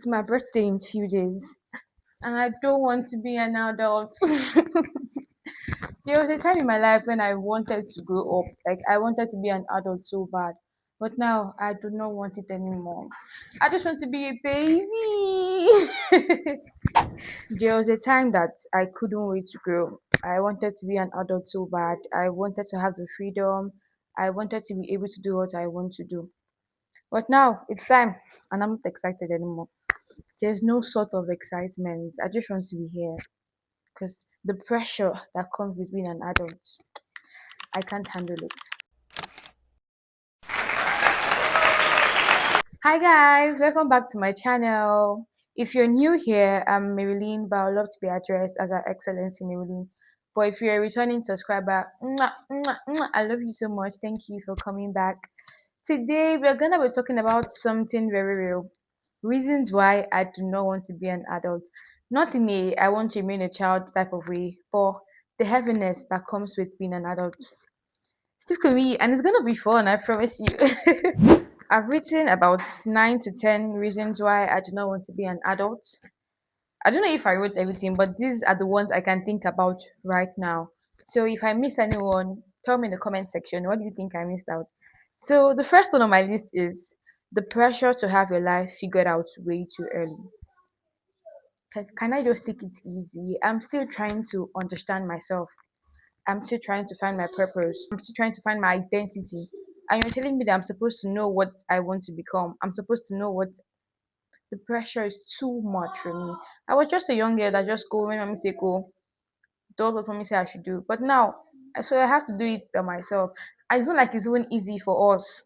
It's my birthday in few days, and I don't want to be an adult. There was a time in my life when I wanted to grow up, like I wanted to be an adult so bad. But now I do not want it anymore. I just want to be a baby. There was a time that I couldn't wait to grow. I wanted to be an adult so bad. I wanted to have the freedom. I wanted to be able to do what I want to do. But now it's time, and I'm not excited anymore. There's no sort of excitement. I just want to be here because the pressure that comes with being an adult, I can't handle it. Hi guys, welcome back to my channel. If you're new here, I'm Marylyn, but I would love to be addressed as Her Excellency Marylyn. But if you're a returning subscriber, mwah, mwah, mwah, I love you so much. Thank you for coming back. Today we're gonna be talking about something very real. Reasons why I do not want to be an adult. Not in a I want to remain a child type of way, but the heaviness that comes with being an adult. Stick with me and it's gonna be fun, I promise you. I've written about 9 to 10 reasons why I do not want to be an adult. I don't know if I wrote everything, but these are the ones I can think about right now. So if I miss anyone, tell me in the comment section what do you think I missed out. So the first one on my list is the pressure to have your life figured out way too early. Can I just take it easy? I'm still trying to understand myself. I'm still trying to find my purpose. I'm still trying to find my identity. And you're telling me that I'm supposed to know what I want to become. I'm supposed to know what the pressure is too much for me. I was just a young girl that just go when mommy say go, does what mommy say I should do. But now, so I have to do it by myself. And it's not like it's even easy for us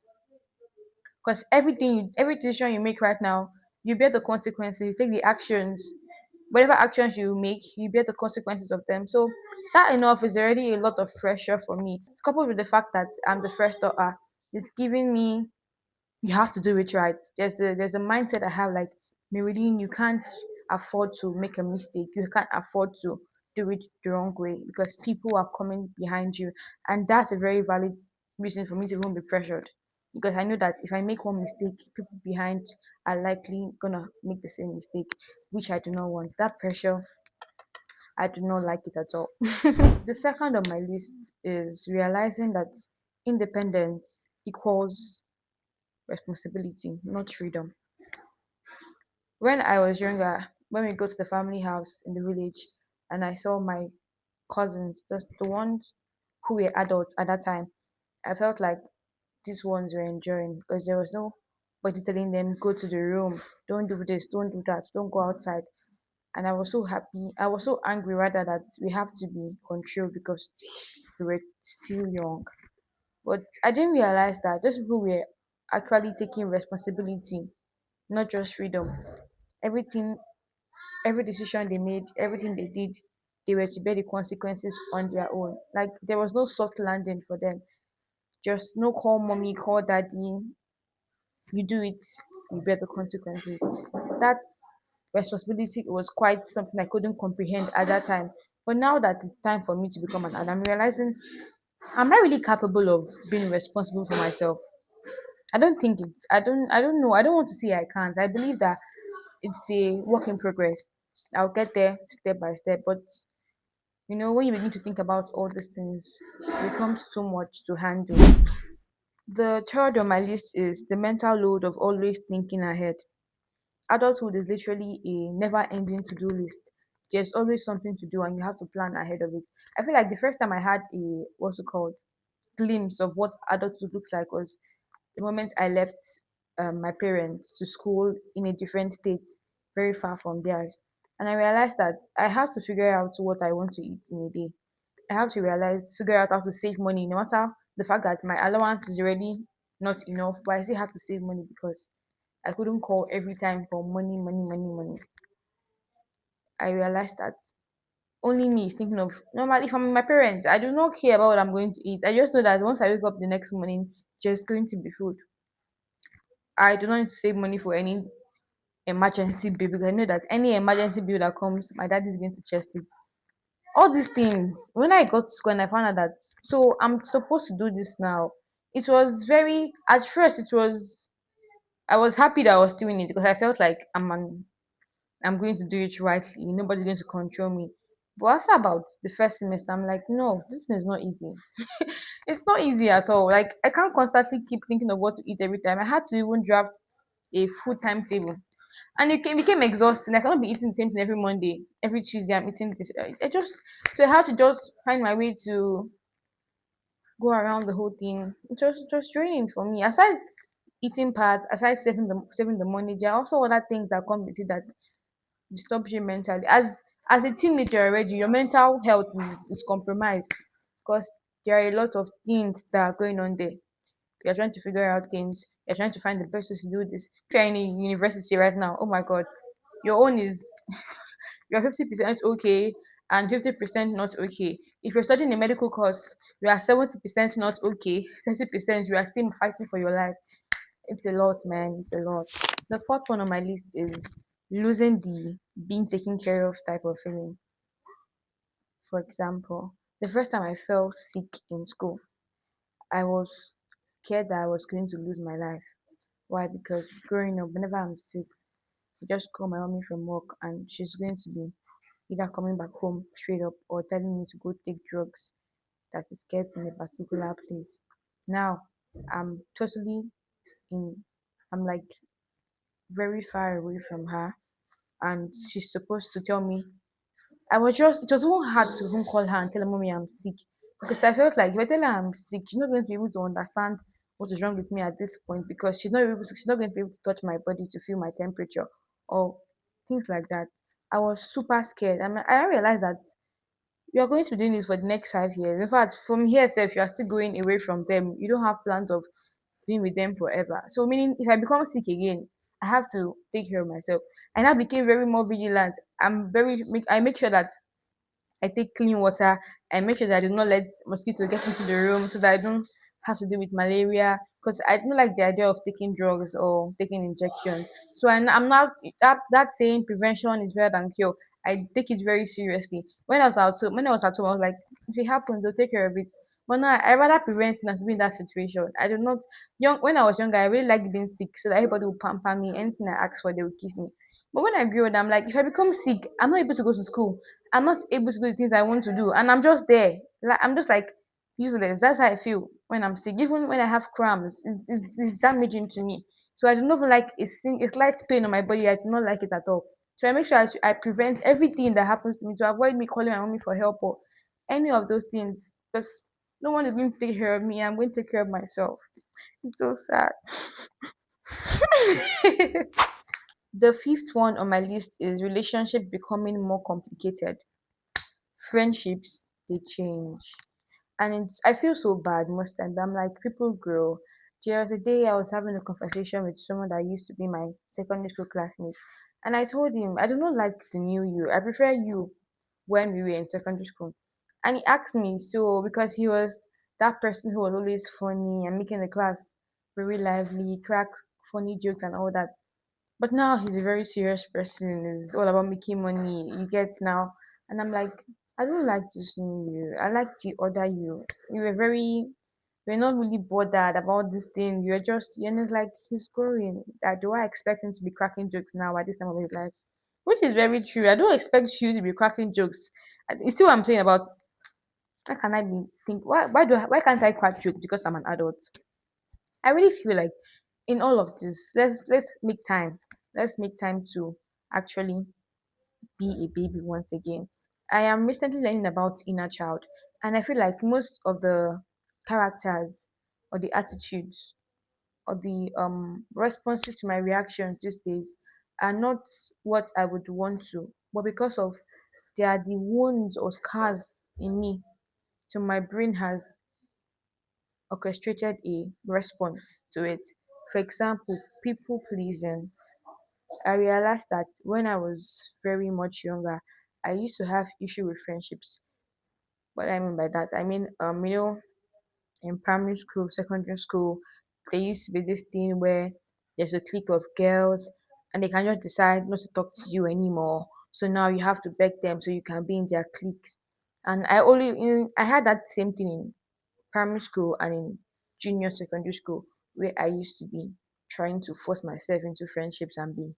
because every decision you make right now, you bear the consequences. You take the actions, whatever actions you make, you bear the consequences of them. So that enough is already a lot of pressure for me. Coupled with the fact that I'm the first daughter, it's giving me you have to do it right. There's a mindset I have like Meridian, you can't afford to make a mistake. You can't afford to do it the wrong way because people are coming behind you, and that's a very valid reason for me to even be pressured. Because I know that if I make one mistake, people behind are likely gonna make the same mistake, which I do not want. That pressure, I do not like it at all. The second on my list is realizing that independence equals responsibility, not freedom. When I was younger, when we go to the family house in the village and I saw my cousins, the ones who were adults at that time, I felt like these ones were enjoying because there was nobody telling them, go to the room, don't do this, don't do that, don't go outside. And I was so happy. I was so angry rather that we have to be controlled because we were still young. But I didn't realize that those people were actually taking responsibility, not just freedom. Everything, every decision they made, everything they did, they were to bear the consequences on their own. Like there was no soft landing for them. Just no call mommy, call daddy. You do it, you bear the consequences. That responsibility was quite something I couldn't comprehend at that time. But now that it's time for me to become an adult, I'm realizing I'm not really capable of being responsible for myself. I don't think it's I don't know. I don't want to say I can't. I believe that it's a work in progress. I'll get there step by step. But when you begin to think about all these things, it becomes too much to handle. The third on my list is the mental load of always thinking ahead. Adulthood is literally a never ending to do list. There's always something to do and you have to plan ahead of it. I feel like the first time I had a what's it called glimpse of what adulthood looks like was the moment I left my parents to school in a different state, very far from theirs. And I realized that I have to figure out what I want to eat in a day. I have to figure out how to save money, no matter the fact that my allowance is already not enough, but I still have to save money because I couldn't call every time for money, money, money, money. I realized that only me is thinking of normally if I'm with my parents, I do not care about what I'm going to eat. I just know that once I wake up the next morning, there's going to be food. I do not need to save money for any emergency bill because I know that any emergency bill that comes, my dad is going to chest it. All these things. When I got to school and I found out that so I'm supposed to do this now, it was very at first it was I was happy that I was doing it because I felt like I'm going to do it rightly. Nobody's going to control me. But after about the first semester, I'm like, no, this thing is not easy. It's not easy at all. Like I can't constantly keep thinking of what to eat every time. I had to even draft a food timetable, and became exhausting. I cannot be eating the same thing every Monday, every Tuesday. I'm eating this. I just so I had to just find my way to go around the whole thing. It was draining for me. Aside eating part, aside saving the money, there are also other things that come with it that disturbs you mentally. As a teenager already, your mental health is compromised because there are a lot of things that are going on there. You're trying to figure out things. You're trying to find the best way to do this. If you're in a university right now, oh my god, your own is you're 50% okay and 50% not okay. If you're studying a medical course, you are 70% not okay, 30% you are still fighting for your life. It's a lot, man. It's a lot. The fourth one on my list is losing the being taken care of type of feeling. For example, the first time I fell sick in school, I was scared that I was going to lose my life. Why? Because growing up, whenever I'm sick, I just call my mommy from work and she's going to be either coming back home straight up or telling me to go take drugs that is kept in a particular place. Now, I'm totally in, I'm like very far away from her, and she's supposed to tell me. It was even hard to even call her and tell her, mommy, I'm sick. Because I felt like if I tell her I'm sick, she's not going to be able to understand what is wrong with me at this point because she's not going to be able to touch my body to feel my temperature or things like that. I was super scared. I mean, I realized that you are going to be doing this for the next 5 years. In fact, from here, if you are still going away from them, you don't have plans of being with them forever. So, meaning if I become sick again, I have to take care of myself. And I became very more vigilant. I make sure that I take clean water. I make sure that I do not let mosquitoes get into the room so that I don't have to deal with malaria. Because I don't like the idea of taking drugs or taking injections. So I'm not that saying prevention is better than cure. I take it very seriously. When I was at home, I was like, if it happens, they'll take care of it. But now I rather prevent than to be in that situation. I do not young when I was younger. I really liked being sick, so that everybody would pamper me. Anything I asked for, they would give me. But when I grew up, I'm like, if I become sick, I'm not able to go to school. I'm not able to do the things I want to do, and I'm just there. Like I'm just like useless. That's how I feel when I'm sick. Even when I have cramps, it's damaging to me. So I do not like a slight pain on my body. I do not like it at all. So I make sure I prevent everything that happens to me to avoid me calling my mommy for help or any of those things. Because no one is going to take care of me. I'm going to take care of myself. It's so sad. The fifth one on my list is relationship becoming more complicated. Friendships they change, and I feel so bad most times. I'm like people grow. The other day I was having a conversation with someone that used to be my secondary school classmate, and I told him I do not like the new you. I prefer you when we were in secondary school. And he asked me so because he was that person who was always funny and making the class very lively, crack funny jokes and all that. But now he's a very serious person. It's all about making money. You get now, and I'm like, I don't like this new you. I like the other you. You were very, you're not really bothered about this thing. And it's like he's growing. Do I expect him to be cracking jokes now at this time of his life? Which is very true. I don't expect you to be cracking jokes. And it's still what I'm saying about how can I be think why can't I crack jokes because I'm an adult? I really feel like in all of this, let's make time. Let's make time to actually be a baby once again. I am recently learning about inner child, and I feel like most of the characters or the attitudes or the responses to my reactions these days are not what I would want to, but because of they are the wounds or scars in me. So my brain has orchestrated a response to it. For example, people pleasing. I realized that when I was very much younger, I used to have issue with friendships. What I mean by that, I mean, in primary school, secondary school, there used to be this thing where there's a clique of girls and they can just decide not to talk to you anymore. So now you have to beg them so you can be in their cliques. And I had that same thing in primary school and in junior secondary school where I used to be. trying to force myself into friendships and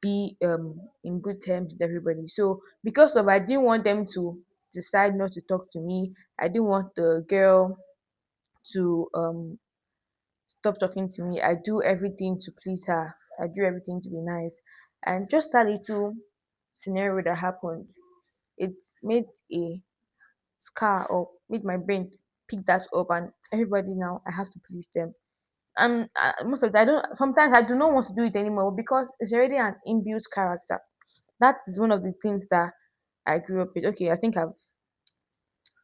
be in good terms with everybody. So because of I didn't want them to decide not to talk to me. I didn't want the girl to stop talking to me. I do everything to please her. I do everything to be nice. And just that little scenario that happened, it made a scar or made my brain pick that up, and everybody now I have to please them. And most of the I don't sometimes I do not want to do it anymore because it's already an inbuilt character. That is one of the things that I grew up with. Okay, I think I've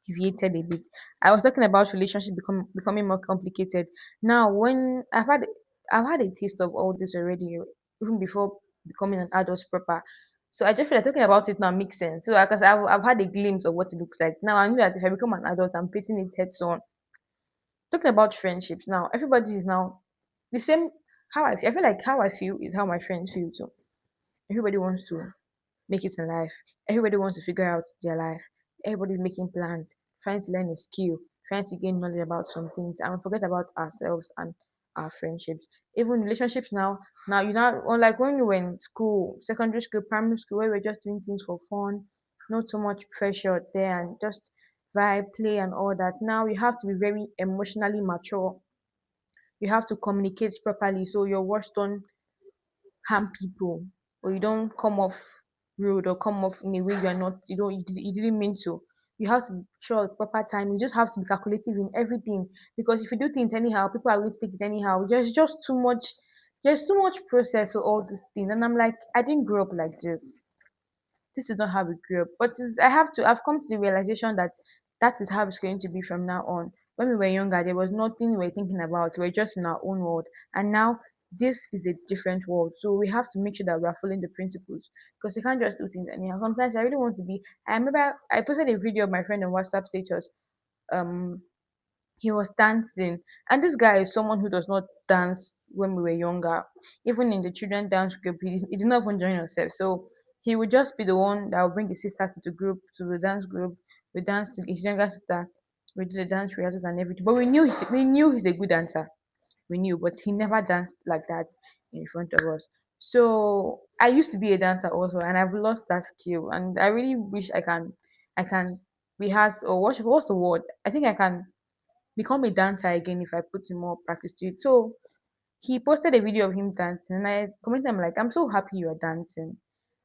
deviated a bit. I was talking about relationship becoming more complicated. Now, when I've had a taste of all this already, even before becoming an adult proper. So I just feel like talking about it now makes sense. So because I've had a glimpse of what it looks like. Now I know that if I become an adult, I'm facing it head on. Talking about friendships now, everybody is now the same. I feel like how I feel is how my friends feel too. Everybody wants to make it in life. Everybody wants to figure out their life. Everybody's making plans, trying to learn a skill, trying to gain knowledge about some things, and we forget about ourselves and our friendships. Even relationships now you know, unlike when we were in school, secondary school, primary school, where we're just doing things for fun, not so much pressure there, and just vibe, play, and all that. Now you have to be very emotionally mature. You have to communicate properly, so your words don't harm people, or you don't come off rude or come off in a way you're not you didn't mean to. You have to be sure of proper time. You just have to be calculative in everything, because if you do things anyhow, people are going to take it anyhow. There's too much process to all these things, and I'm like, I didn't grow up like this is not how we grew up. But I've come to the realization that that is how it's going to be from now on. When we were younger, there was nothing we were thinking about. We were just in our own world. And now this is a different world. So we have to make sure that we are following the principles, because you can't just do things anyhow. Sometimes I really want to be. I remember I posted a video of my friend on WhatsApp status. Um, he was dancing, and this guy is someone who does not dance when we were younger. Even in the children dance group, he did not even join himself. So he would just be the one that would bring his sister to the group, to the dance group. We dance to his younger sister. We do the dance rehearsals and everything. But we knew he's a good dancer. We knew, but he never danced like that in front of us. So I used to be a dancer also, and I've lost that skill. And I really wish I can rehearse, or what's the word? I think I can become a dancer again if I put in more practice to it. So he posted a video of him dancing, and I commented, I'm like, I'm so happy you are dancing.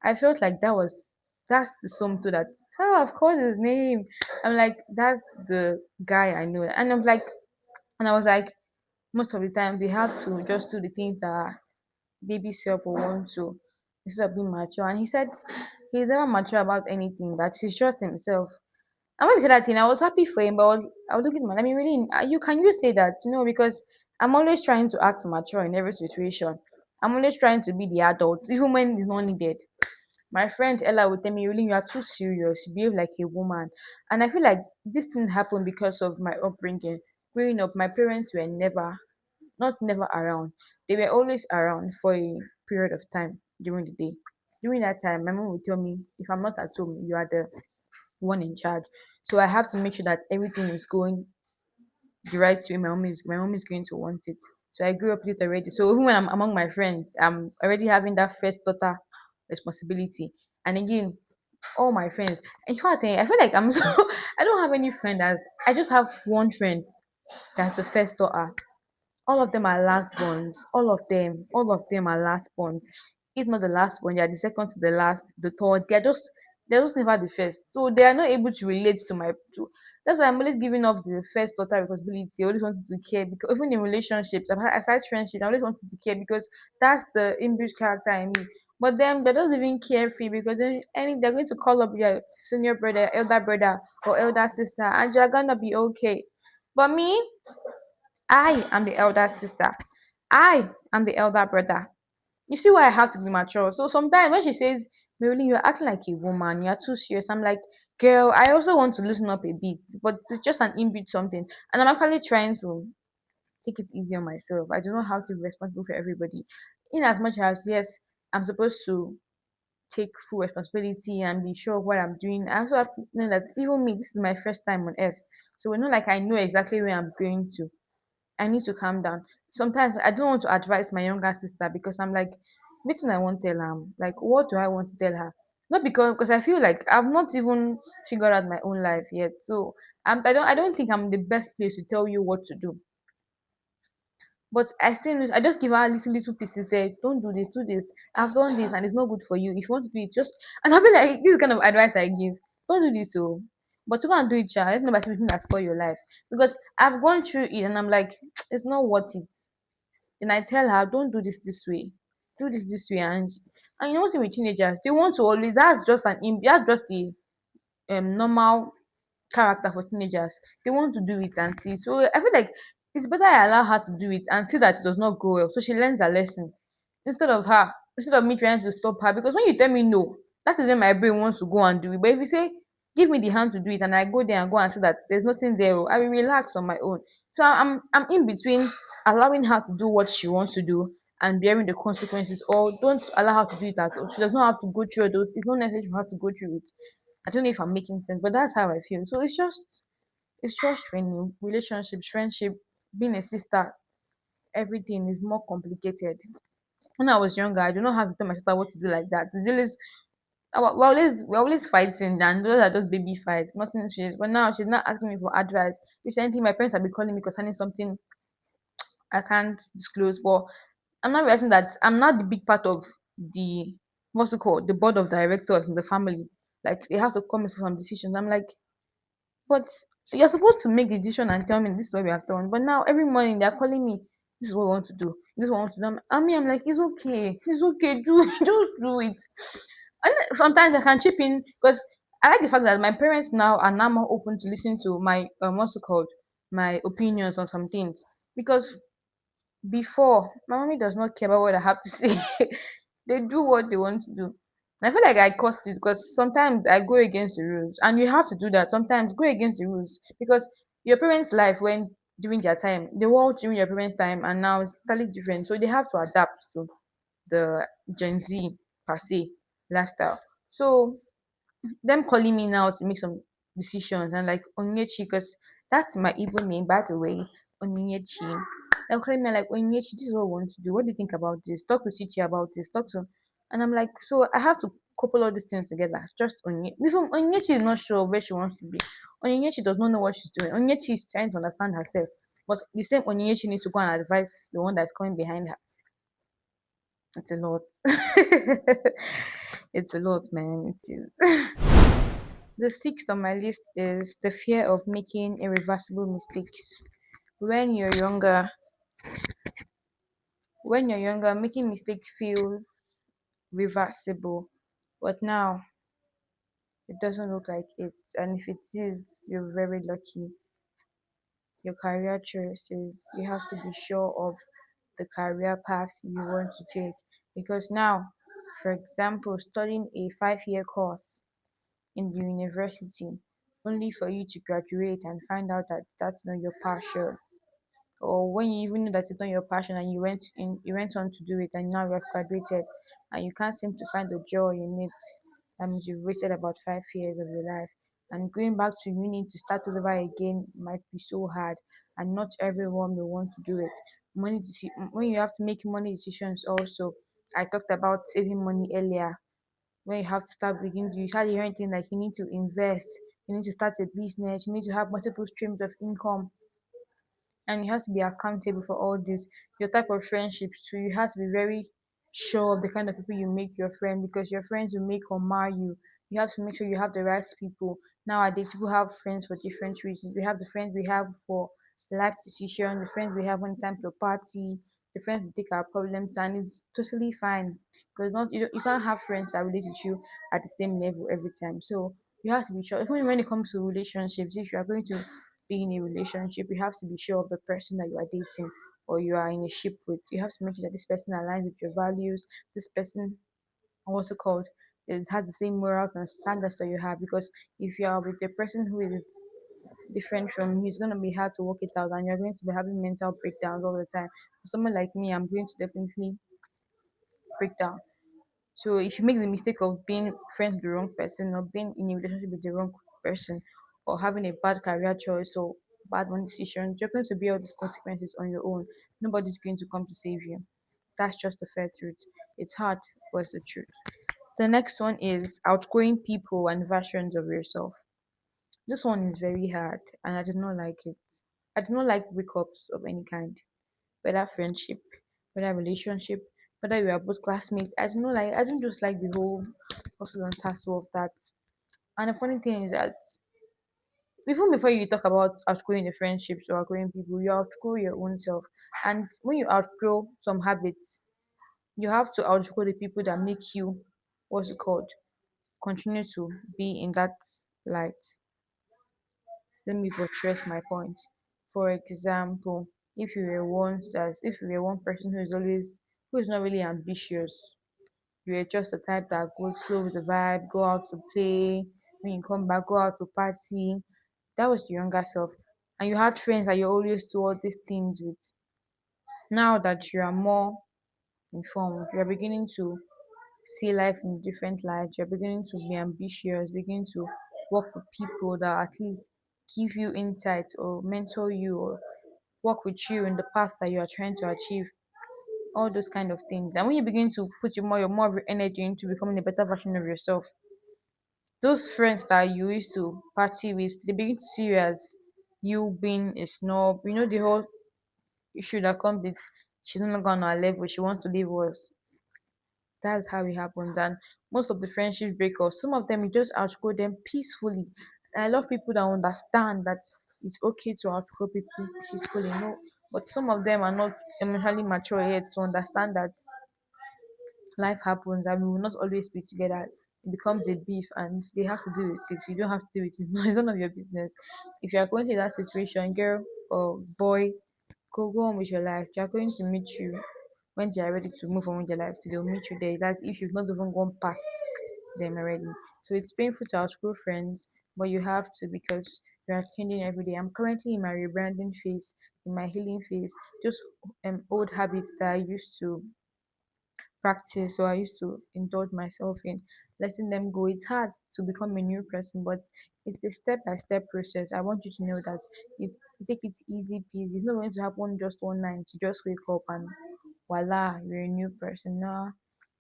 I felt like that's the sum to that. Oh, of course, his name. I'm like, that's the guy I know. And I was like, most of the time they have to just do the things that baby self will want to, instead of being mature. And he said he's never mature about anything, that he's just himself. I want to say that thing. I was happy for him, but I was looking at him. I mean, really, can you say that? Because I'm always trying to act mature in every situation. I'm always trying to be the adult, even when it's not needed. My friend Ella would tell me, really, you are too serious. You behave like a woman. And I feel like this thing happened because of my upbringing. Growing up, my parents were not never around. They were always around for a period of time during the day. During that time, my mom would tell me, if I'm not at home, you are the one in charge. So I have to make sure that everything is going the right way. My mom is going to want it. So I grew up with it already. So even when I'm among my friends, I'm already having that first daughter responsibility. And again, all my friends. In fact, I feel like I'm so I don't have any friend that I just have one friend that's the first daughter. All of them are last borns. All of them are last borns. If not the last one, they are the second to the last, the third. They're just never the first. So they are not able to relate to my to that's why I'm always giving off the first daughter responsibility. I always wanted to care, because even in relationships, aside friendship, I always wanted to care, because that's the inbuilt character in me. But then they're not even carefree, because they're going to call up your senior brother, or elder sister, and you're gonna be okay. But me, I am the elder sister. I am the elder brother. You see why I have to be mature. So sometimes when she says, Marilyn, you're acting like a woman, you're too serious, I'm like, girl, I also want to loosen up a bit, but it's just an inbuilt something. And I'm actually trying to take it easy on myself. I do not have to be responsible for everybody. In as much as, yes, I'm supposed to take full responsibility and be sure of what I'm doing, I also have to know that even me, this is my first time on earth. So it's not like I know exactly where I'm going to. I need to calm down. sometimes I don't want to advise my younger sister because I'm like, listen, I won't tell her. Like, what do I want to tell her? Not because I feel like I've not even figured out my own life yet. So I don't think I'm the best place to tell you what to do. But I just give her little pieces there. Don't do this, do this. I've done this and it's not good for you. If you want to do it, just and I'll be like, this is the kind of advice I give. Don't do this, so but you can't do it, child. It's not about something that spoil your life. Because I've gone through it and I'm like, it's not worth it. Then I tell her, don't do this way. Do this way, and you know what with teenagers, they want to always that's just the normal character for teenagers. They want to do it and see. So I feel like it's better I allow her to do it and see that it does not go well. So she learns a lesson. Instead of me trying to stop her. Because when you tell me no, that is when my brain wants to go and do it. But if you say, give me the hand to do it and I go there and go and see that there's nothing there, I will relax on my own. So I'm in between allowing her to do what she wants to do and bearing the consequences, or don't allow her to do it at all. She does not have to go through those. It's not necessary for her to go through it. I don't know if I'm making sense, but that's how I feel. So it's just training, relationships, friendship, being a sister, everything is more complicated. When I was younger, I do not have to tell my sister what to do like that. It's always we're always fighting, and those are just baby fights, nothing serious. But now she's not asking me for advice. Recently, my parents have been calling me concerning something I can't disclose, but I'm not realizing that I'm not the big part of the what's it called, the board of directors in the family. Like they have to come for some decisions. I'm like, but you're supposed to make the decision and tell me this is what we have done. But now every morning they're calling me, this is what we want to do. This is what we want to do. I'm like, it's okay, do it, just do it. And then sometimes I can chip in because I like the fact that my parents now are now more open to listen to my what's it called, my opinions on some things. Because before, my mommy does not care about what I have to say. They do what they want to do. And I feel like I caused it because sometimes I go against the rules, and you have to do that. Sometimes go against the rules because your parents' life when during their time, they were during your parents' time, and now it's totally different. So they have to adapt to the Gen Z per se lifestyle. So them calling me now to make some decisions and like Onyechi, because that's my Igbo name, by the way, Onyechi. They're calling me like, Onyechi, this is what we want to do. What do you think about this? Talk to Chichi about this. Talk to, and I'm like, so I have to couple all these things together. It's just Onyechi. Before Onyechi is not sure where she wants to be. Onyechi does not know what she's doing. Onyechi is trying to understand herself. But the same Onyechi needs to go and advise the one that's coming behind her. It's a lot. It's a lot, man. It is. The sixth on my list is the fear of making irreversible mistakes. When you're younger, making mistakes feel reversible, but now it doesn't look like it. And if it is, you're very lucky. Your career choices, you have to be sure of the career path you want to take. Because now, for example, studying a 5 year course in the university only for you to graduate and find out that that's not your passion, or when you even know that it's not your passion and you went on to do it and now you've graduated and you can't seem to find the joy in it, that means you've wasted about 5 years of your life. And going back to uni to start all over again might be so hard, and not everyone will want to do it. When you have to make money decisions also, I talked about saving money earlier. When you have to start beginning to, you start hearing things like you need to invest, you need to start a business, you need to have multiple streams of income, and you have to be accountable for all this. Your type of friendships too, you have to be very sure of the kind of people you make your friend, because your friends will make or mar you. You have to make sure you have the right people. Nowadays people have friends for different reasons. We have the friends we have for life decision, the friends we have when it's time to party, the friends we take our problems, and it's totally fine. Because not you can't have friends that relate with you at the same level every time. So you have to be sure, even when it comes to relationships, if you are going to be in a relationship, you have to be sure of the person that you are dating or you are in a ship with. You have to make sure that this person aligns with your values. This person, what's it called, it has the same morals and standards that you have. Because if you are with a person who is different from you, it's going to be hard to work it out, and you're going to be having mental breakdowns all the time. For someone like me, I'm going to definitely break down. So if you make the mistake of being friends with the wrong person, or being in a relationship with the wrong person, or having a bad career choice or bad one decision, you're going to bear all these consequences on your own. Nobody's going to come to save you. That's just the fair truth. It's hard, but it's the truth. The next one is outgrowing people and versions of yourself. This one is very hard, and I did not like it. I do not like breakups of any kind, whether friendship, whether relationship, whether we are both classmates. I do not like. I don't just like the whole hustle and tussle of that. And the funny thing is that even before you talk about outgrowing the friendships or outgrowing people, you outgrow your own self. And when you outgrow some habits, you have to outgrow the people that make you, what's it called, continue to be in that light. Let me buttress my point. For example, if you were one person who is not really ambitious, you were just the type that goes flow with the vibe, go out to play, when you come back, go out to party. That was the younger self. And you had friends that you always do all these things with. Now that you are more informed, you're beginning to see life in different light. You're beginning to be ambitious, beginning to work with people that at least give you insight or mentor you or work with you in the path that you are trying to achieve. All those kind of things. And when you begin to put your more of your energy into becoming a better version of yourself, those friends that you used to party with, they begin to see you as you being a snob. You know the whole issue that comes with she's not gonna on our level, she wants to leave us. That's how it happens. And most of the friendship breakups, some of them you just outgrow them peacefully. And I love people that understand that it's okay to outgrow people peacefully. No, but some of them are not emotionally mature yet to understand that life happens and we will not always be together. It becomes a beef and they have to deal with it. You don't have to do it. It's none of your business. If you are going through that situation, girl or boy, go on with your life. They are going to meet you when they are ready to move on with their life. So they'll meet you there. That if you've not even gone past them already. So it's painful to outgrow friends, but you have to because you are changing every day. I'm currently in my rebranding phase, in my healing phase. Just old habits that I used to practice or I used to indulge myself in, letting them go. It's hard to become a new person, but it's a step by step process. I want you to know that it you take it easy peasy. It's not going to happen just one night. You just wake up and voila, you're a new person. No,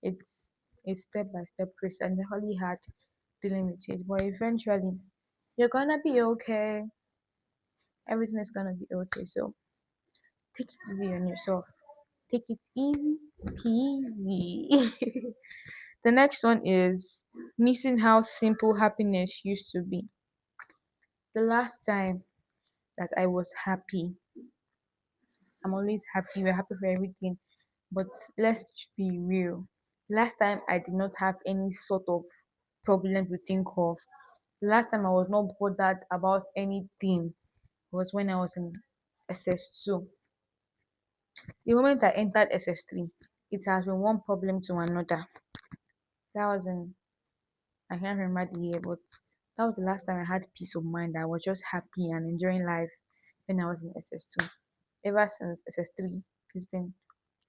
it's a step by step process and it's really hard dealing with it. But eventually you're gonna be okay. Everything is gonna be okay. So take it easy on yourself. Take it easy peasy. The next one is missing how simple happiness used to be. The last time that I was happy, I'm always happy, we're happy for everything. But let's be real. Last time I did not have any sort of problem to think of. The last time I was not bothered about anything was when I was in SS2. The moment I entered SS3, it has been one problem to another. That was in I can't remember the year, but that was the last time I had peace of mind. I was just happy and enjoying life when I was in SS2. Ever since SS3, it's been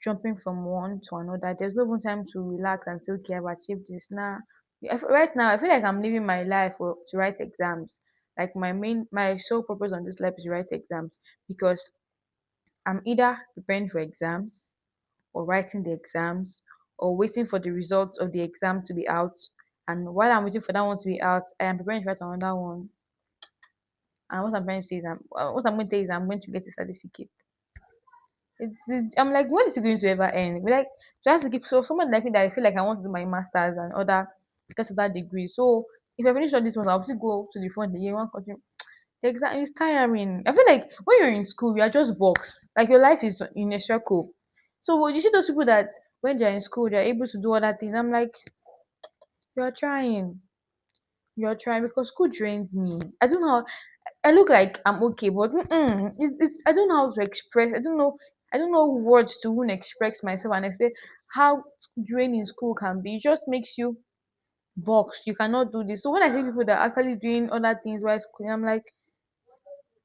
jumping from one to another. There's no even time to relax and say, okay, I've achieved this. Now, right now, I feel like I'm living my life to write exams. Like my sole purpose on this life is to write exams because I'm either preparing for exams or writing the exams or waiting for the results of the exam to be out. And while I'm waiting for that one to be out, I am preparing to write another one. And what I'm trying to say is, what I'm going to say is, I'm going to get a certificate. I'm like, when is it going to ever end? But like, so I have to keep. So someone like me that I feel like I want to do my masters and other because of that degree. So if I finish all this one, I'll still go to the front the year one continue. The exam is tiring. I feel like when you're in school, you are just boxed. Like your life is in a circle. So you see those people that when they're in school, they're able to do other things. I'm like, you're trying. You're trying because school drains me. I don't know. I look like I'm okay, but I don't know how to express. I don't know words to even express myself and explain how draining school can be. It just makes you boxed. You cannot do this. So when I see people that are actually doing other things while school, I'm like,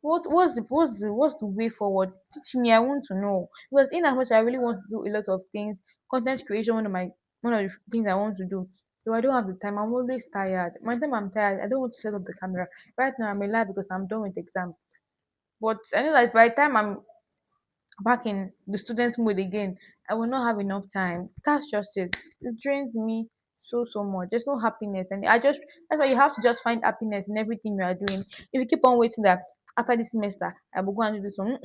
what's the way forward? Teach me. I want to know because in as much I really want to do a lot of things. Content creation, one of the things I want to do. So I don't have the time. I'm always tired. By the time I'm tired, I don't want to set up the camera. Right now I'm alive because I'm done with exams. But I know that by the time back in the student mode again. I will not have enough time. That's just it. It drains me so much. There's no happiness, and I just that's why you have to just find happiness in everything you are doing. If you keep on waiting that after this semester I will go and do this one,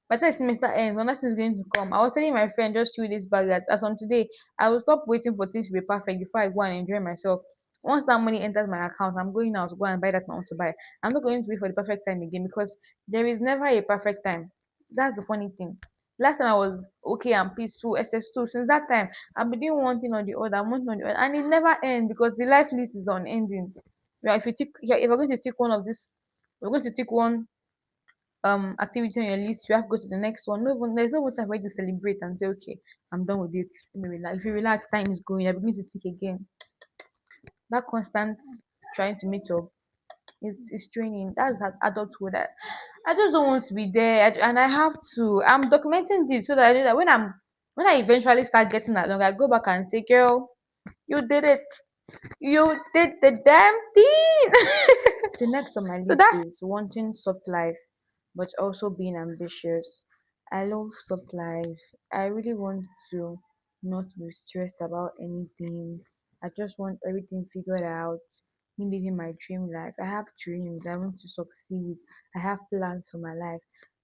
by the time the semester ends, nothing is going to come. I was telling my friend just 2 days back that as from today I will stop waiting for things to be perfect before I go and enjoy myself. Once that money enters my account, I'm going out to go and buy that I want to buy. I'm not going to wait for the perfect time again because there is never a perfect time. That's the funny thing. Last time I was okay and peaceful, SS2. Since that time, I've been doing one thing or the other, one thing or the other, and it never ends because the life list is unending. Yeah, if you take, yeah, if we're going to take one of this, we're going to take one activity on your list, you have to go to the next one. No, there's no more time for you to celebrate and say, okay, I'm done with it. Let me relax. If you relax, time is going. You're beginning to think again. That constant trying to meet up is training. That's adulthood. I just don't want to be there, and I have to. I'm documenting this so that I know that when I eventually start getting that long, I go back and say, "Girl, you did it. You did the damn thing." The next on my list is wanting soft life, but also being ambitious. I love soft life. I really want to not be stressed about anything. I just want everything figured out. Me living my dream life. I have dreams. I want to succeed. I have plans for my life.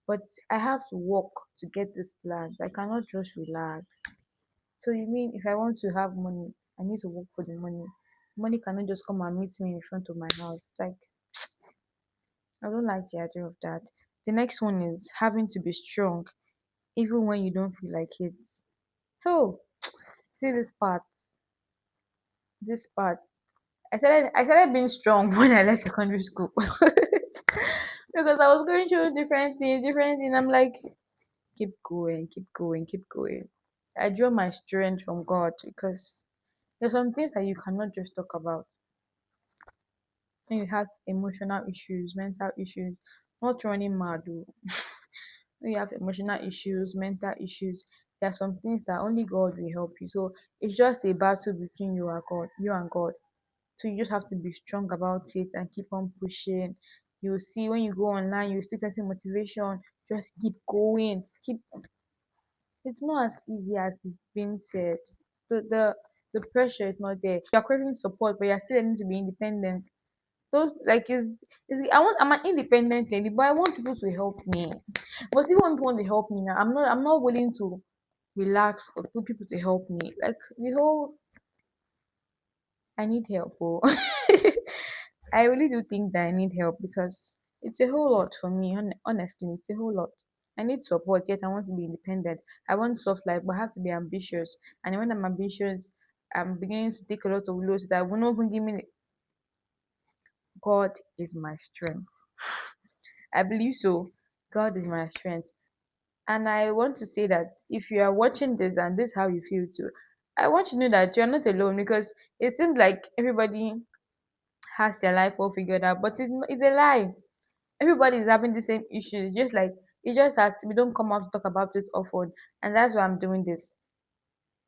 But I have to work to get these plans. I cannot just relax. So you mean if I want to have money, I need to work for the money. Money cannot just come and meet me in front of my house. Like I don't like the idea of that. The next one is having to be strong even when you don't feel like it. Oh, see this part. This part. I started being strong when I left secondary school. Because I was going through different things. I'm like, keep going, keep going, keep going. I draw my strength from God because there's some things that you cannot just talk about. When you have emotional issues, mental issues, not running mad. Oh. When you have emotional issues, mental issues, there are some things that only God will help you. So it's just a battle between you and God. So you just have to be strong about it and keep on pushing. You'll see when you go online, you see certain motivation. Just keep going. Keep. It's not as easy as it's been said. The pressure is not there. You're craving support, but you're still learning to be independent. Those like is I'm an independent lady, but I want people to help me. But even when people want to help me now, I'm not willing to relax for people to help me. Like the whole I need help. Oh. I really do think that I need help because it's a whole lot for me. Honestly, it's a whole lot. I need support, yet I want to be independent. I want soft life, but I have to be ambitious. And when I'm ambitious, I'm beginning to take a lot of loads that will not even give me. God is my strength. I believe so. God is my strength. And I want to say that if you are watching this and this is how you feel too, I want you to know that you're not alone because it seems like everybody has their life all figured out, but it's a lie. Everybody is having the same issues, just like it's just that we don't come out to talk about it often, and that's why I'm doing this.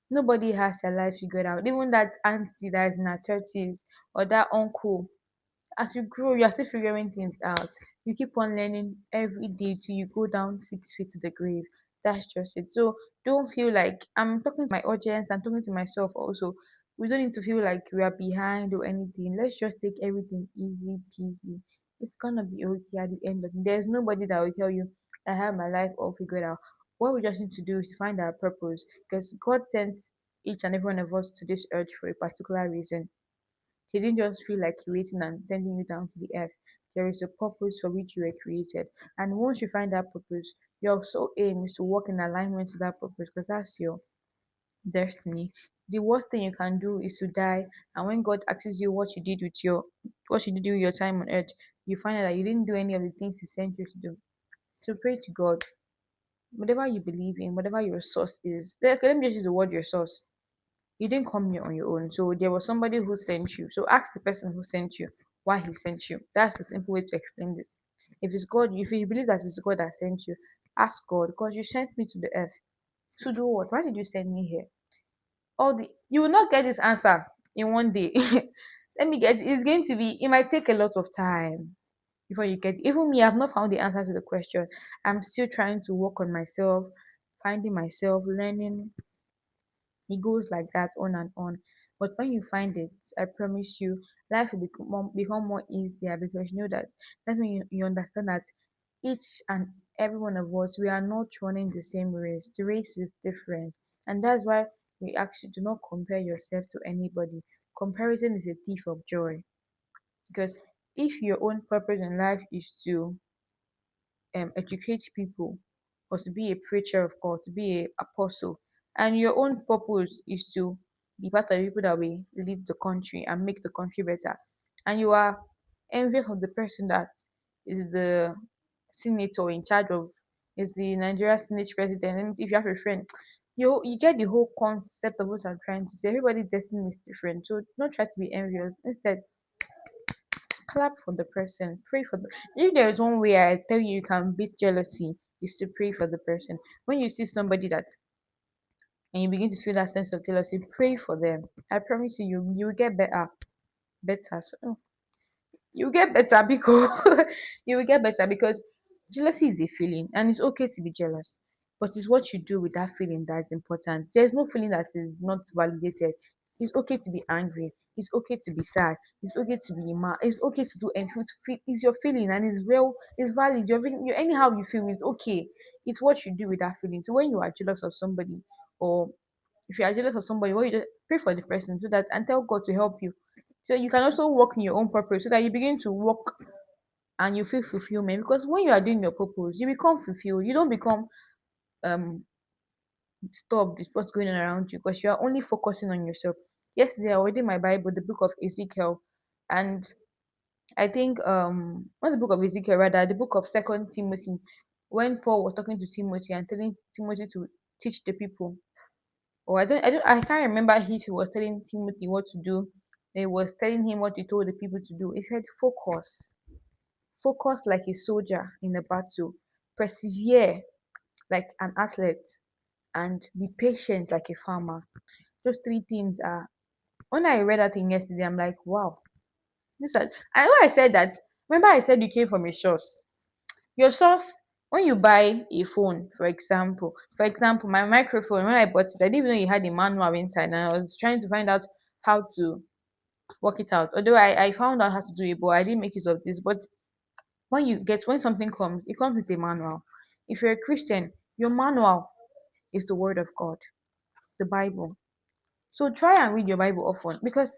Nobody has their life figured out. Even that auntie that is in her 30s or that uncle, as you grow, you're still figuring things out. You keep on learning every day till you go down 6 feet to the grave. That's just it. So don't feel like I'm talking to my audience, I'm talking to myself also. We don't need to feel like we are behind or anything. Let's just take everything easy peasy. It's gonna be okay at the end of it. There's nobody that will tell you I have my life all figured out. What we just need to do is find our purpose because God sent each and every one of us to this earth for a particular reason. He didn't just feel like creating and sending you down to the earth. There is a purpose for which you were created. And once you find that purpose, your sole aim is to walk in alignment to that purpose because that's your destiny. The worst thing you can do is to die. And when God asks you what you did with your time on earth, you find out that you didn't do any of the things He sent you to do. So pray to God. Whatever you believe in, whatever your source is. Let me just use the word your source. You didn't come here on your own. So there was somebody who sent you. So ask the person who sent you why he sent you. That's the simple way to explain this. If it's God, if you believe that it's God that sent you, ask God, God, you sent me to the earth. To do what? Why did you send me here? All the you will not get this answer in one day. Let me get it's going to be it might take a lot of time before you get even me, I've not found the answer to the question. I'm still trying to work on myself. finding myself, learning. It goes like that on and on. But when you find it, I promise you, life will become more easier because you know that that's when you understand that each and every one of us, we are not running the same race. The race is different. And that's why we actually do not compare yourself to anybody. Comparison is a thief of joy. Because if your own purpose in life is to educate people or to be a preacher of God, to be a apostle, and your own purpose is to be part of the people that will lead the country and make the country better, and you are envious of the person that is the senator in charge of is the Nigeria Senate president, and if you have a friend, you get the whole concept of what I'm trying to say. Everybody's destiny is different, so don't try to be envious. Instead, clap for the person, pray for the. If there is one way I tell you you can beat jealousy, is to pray for the person. When you see somebody that and you begin to feel that sense of jealousy, pray for them. I promise you, you will get better. So you get better because you will get better because jealousy is a feeling and it's okay to be jealous, but it's what you do with that feeling that's important. There's no feeling that is not validated. It's okay to be angry, it's okay to be sad, it's okay to be mad, it's okay to do anything. It's your feeling and it's real, it's valid. You anyhow you feel, it's okay. It's what you do with that feeling. So when you are jealous of somebody, or if you are jealous of somebody, what you just pray for the person so that and tell God to help you, so you can also work in your own purpose, so that you begin to work and you feel fulfillment. Because when you are doing your purpose, you become fulfilled. You don't become um stopped with what's going on around you because you are only focusing on yourself. Yesterday, I was reading my Bible, the book of Ezekiel, and I think not the book of Ezekiel, rather the book of Second Timothy, when Paul was talking to Timothy and telling Timothy to teach the people. Or I can't remember if he was telling Timothy what to do. He was telling him what he told the people to do. He said, focus like a soldier in a battle, persevere like an athlete, and be patient like a farmer. Those three things are. When I read that thing yesterday, I'm like, wow. This is, I know I said that. Remember, I said you came from a source. Your source, when you buy a phone, for example, my microphone, when I bought it, I didn't even know it had a manual inside, and I was trying to find out how to work it out. Although I found out how to do it, but I didn't make use of this. But when something comes, it comes with a manual. If you're a Christian, your manual is the word of God, the Bible. So try and read your Bible often, because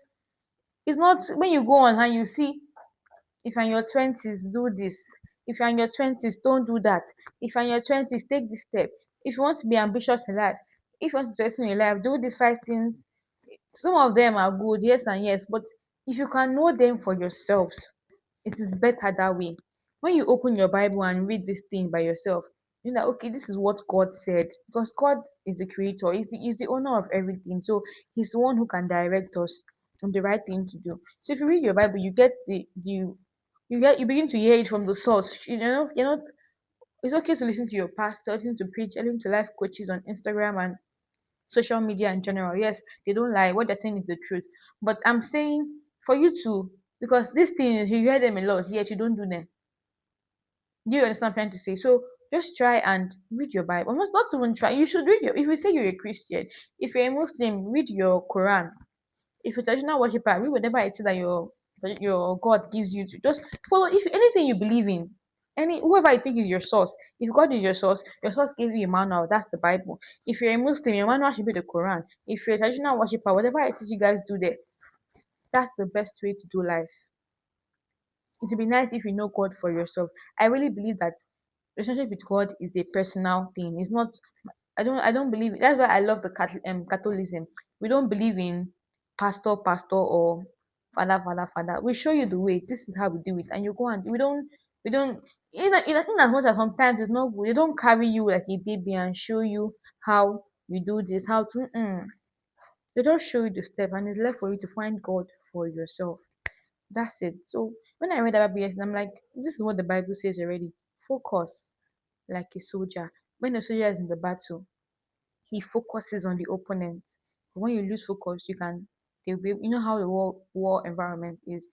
it's not when you go on and you see, if you're in your twenties, do this. If you're in your twenties, don't do that. If you're in your twenties, take this step. If you want to be ambitious in life, if you want to succeed in life, do these five things. Some of them are good, yes and yes, but if you can know them for yourselves, it is better that way. When you open your Bible and read this thing by yourself, you know, okay, this is what God said. Because God is the creator, he's the owner of everything. So he's the one who can direct us on the right thing to do. So if you read your Bible, you get you begin to hear it from the source. It's okay to listen to your pastor, listen to preach, listen to life coaches on Instagram and social media in general. Yes, they don't lie. What they're saying is the truth. But I'm saying for you to, because these things you hear them a lot, yet you don't do them. Do you understand what I'm trying to say? So just try and read your Bible. Almost not even try. You should read your. If you say you're a Christian, if you're a Muslim, read your Quran. If you're a traditional worshiper, read whatever it is that your God gives you to. Just follow. If anything you believe in, whoever I think is your source. If God is your source gave you a manual. That's the Bible. If you're a Muslim, your manual should be the Quran. If you're a traditional worshiper, whatever it is you guys do there, that's the best way to do life. It would be nice if you know God for yourself. I really believe that relationship with God is a personal thing. It's not. I don't believe. That's why I love the Catholicism. We don't believe in pastor or father. We show you the way. This is how we do it, and you go and we don't. I think as much as sometimes it's not good. They don't carry you like a baby and show you how you do this, how to. They don't show you the step, and it's left for you to find God for yourself. That's it. So when I read about BS, I'm like, this is what the Bible says already. Focus like a soldier. When a soldier is in the battle, he focuses on the opponent. But when you lose focus, you know how the war environment is.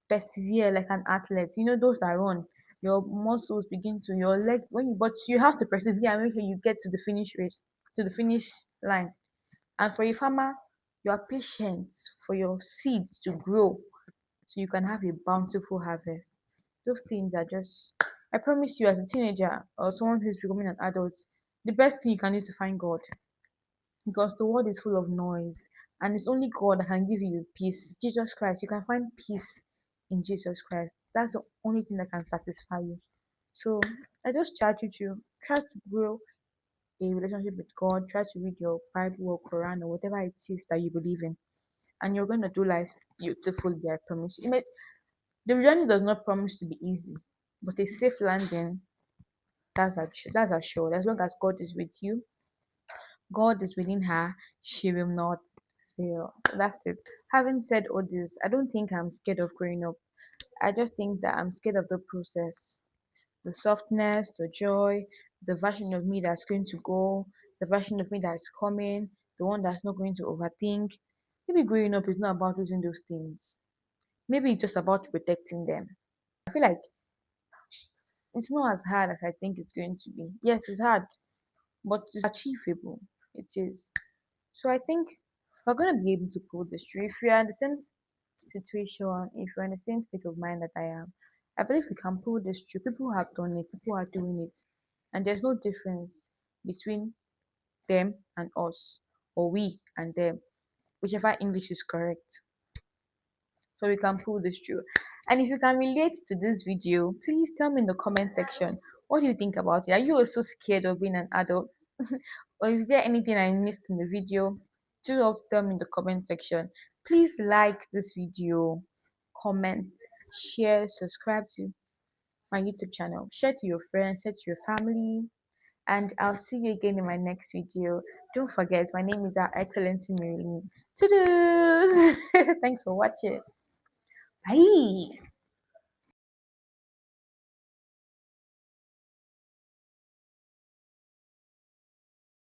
Persevere like an athlete. You know those that run. your muscles begin to your leg when you but you have to persevere and make sure you get to the finish race to the finish line. And for a farmer, you are patient for your seeds to grow so you can have a bountiful harvest. Those things are just, I promise you, as a teenager or someone who's becoming an adult, the best thing you can do is to find God, because the world is full of noise and it's only God that can give you peace. Jesus Christ, you can find peace in Jesus Christ. That's the only thing that can satisfy you. So I just charge you to try to grow a relationship with God, try to read your Bible or Quran or whatever it is that you believe in, and you're going to do life beautifully, I promise you. The journey does not promise to be easy, but a safe landing, that's assured. As long as God is with you, God is within her, she will not fail. So that's it. Having said all this, I don't think I'm scared of growing up. I just think that I'm scared of the process, the softness, the joy, the version of me that's going to go, the version of me that's coming, the one that's not going to overthink. Maybe growing up is not about losing those things. Maybe it's just about protecting them. I feel like it's not as hard as I think it's going to be. Yes, it's hard, but it's achievable. It is. So I think we're gonna be able to pull this through. If you're in the same situation, if you're in the same state of mind that I am, I believe we can pull this through. People have done it, people are doing it, and there's no difference between them and us, or we and them, whichever English is correct. So we can pull this through. And if you can relate to this video, please tell me in the comment section, what do you think about it? Are you also scared of being an adult? Or is there anything I missed in the video? Do also tell me in the comment section. Please like this video, comment, share, subscribe to my YouTube channel, share to your friends, share to your family, and I'll see you again in my next video. Don't forget, my name is Our Excellency Marylyn. Toodles! Thanks for watching. Bye!